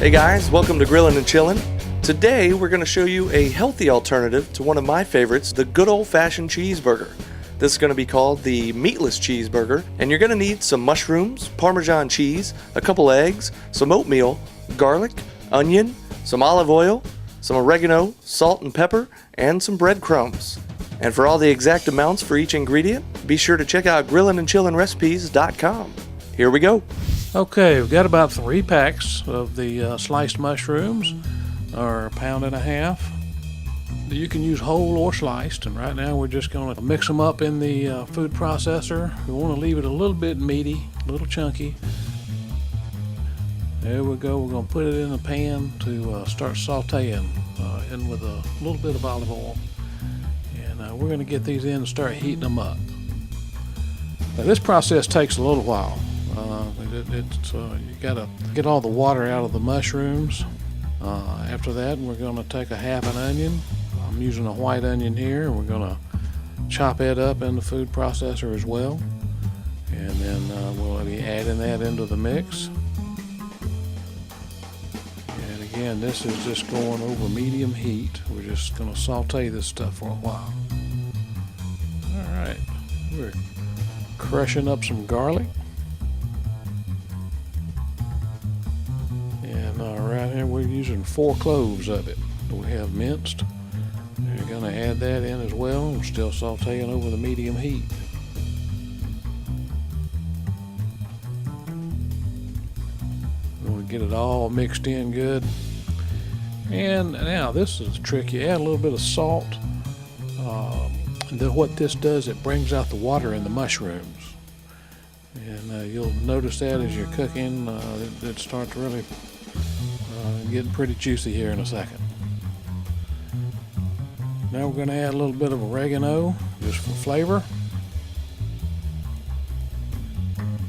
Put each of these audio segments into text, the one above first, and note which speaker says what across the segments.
Speaker 1: Hey guys, welcome to Grillin'-N-Chillin. Today we're going to show you a healthy alternative to one of my favorites, the good old-fashioned cheeseburger. This is going to be called the Meatless Cheeseburger, and you're going to need some mushrooms, Parmesan cheese, a couple eggs, some oatmeal, garlic, onion, some olive oil, some oregano, salt and pepper, and some breadcrumbs. And for all the exact amounts for each ingredient, be sure to check out Grillin-N-Chillin-Recipes.com. Here we go.
Speaker 2: Okay, we've got about 3 packs of the sliced mushrooms, or 1.5 pounds. You can use whole or sliced, and right now we're just going to mix them up in the food processor. We want to leave it a little bit meaty, a little chunky. There we go. We're going to put it in a pan to start sauteing in with a little bit of olive oil. And we're going to get these in and start heating them up. Now, this process takes a little while. You got to get all the water out of the mushrooms. After that, we're going to take a half an onion. I'm using a white onion here. We're going to chop it up in the food processor as well. And then we'll be adding that into the mix. And again, this is just going over medium heat. We're just going to saute this stuff for a while. All right, we're crushing up some garlic. Right here we're using 4 cloves of it that we have minced. We're going to add that in as well. We're still sauteing over the medium heat. We're going to get it all mixed in good. And now this is the trick. You add a little bit of salt. Then what this does, it brings out the water in the mushrooms. And you'll notice that as you're cooking, it starts really getting pretty juicy here in a second. Now we're going to add a little bit of oregano just for flavor.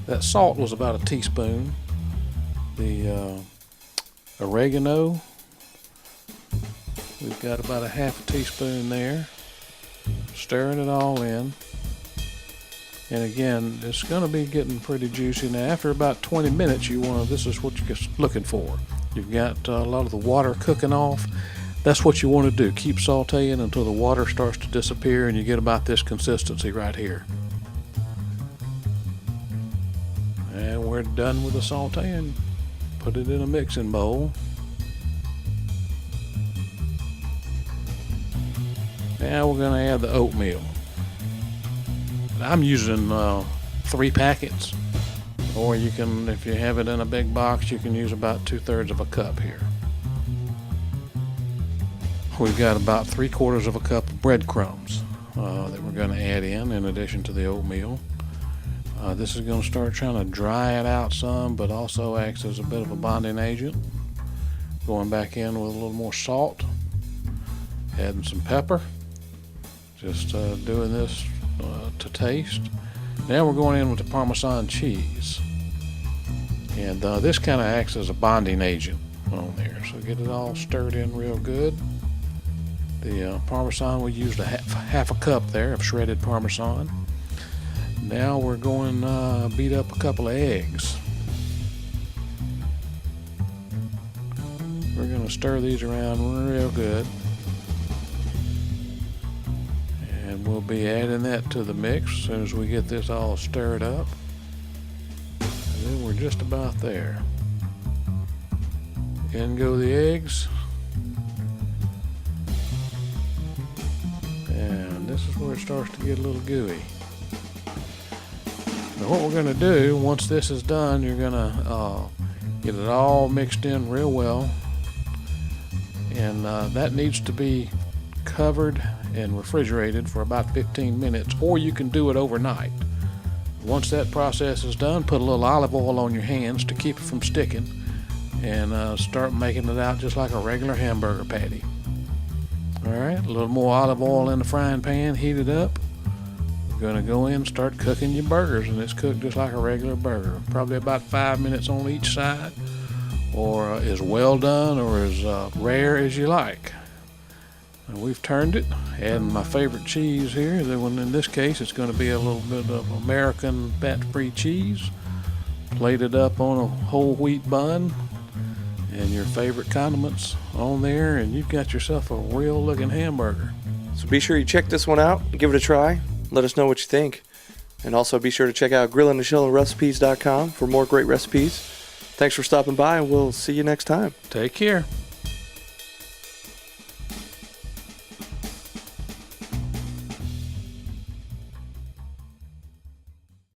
Speaker 2: That salt was about a teaspoon. The oregano, we've got about a half a teaspoon there. Stirring it all in. And again, it's going to be getting pretty juicy. Now after about 20 minutes, this is what you're looking for. You've got a lot of the water cooking off. That's what you want to do. Keep sauteing until the water starts to disappear and you get about this consistency right here. And we're done with the sauteing. Put it in a mixing bowl. Now we're going to add the oatmeal. I'm using 3 packets. Or you can, if you have it in a big box, you can use about 2/3 of a cup here. We've got about 3/4 of a cup of breadcrumbs that we're going to add in addition to the oatmeal. This is going to start trying to dry it out some, but also acts as a bit of a bonding agent. Going back in with a little more salt, adding some pepper, just doing this to taste. Now we're going in with the Parmesan cheese. And this kind of acts as a bonding agent on there. So get it all stirred in real good. The Parmesan, we used half a cup there of shredded Parmesan. Now we're going to beat up a couple of eggs. We're going to stir these around real good. And we'll be adding that to the mix as soon as we get this all stirred up. And then we're just about there. In go the eggs. And this is where it starts to get a little gooey. Now what we're going to do, once this is done, you're going to get it all mixed in real well. And that needs to be covered and refrigerated for about 15 minutes, or you can do it overnight. Once that process is done, put a little olive oil on your hands to keep it from sticking, and start making it out just like a regular hamburger patty. Alright, a little more olive oil in the frying pan, heat it up. You're going to go in and start cooking your burgers, and it's cooked just like a regular burger. Probably about 5 minutes on each side, or as well done or as rare as you like. And we've turned it, adding my favorite cheese here. In this case, it's going to be a little bit of American fat-free cheese, plated up on a whole wheat bun, and your favorite condiments on there, and you've got yourself a real looking hamburger.
Speaker 1: So be sure you check this one out and give it a try. Let us know what you think. And also be sure to check out Grillin-N-Chillin recipes.com for more great recipes. Thanks for stopping by, and we'll see you next time.
Speaker 2: Take care.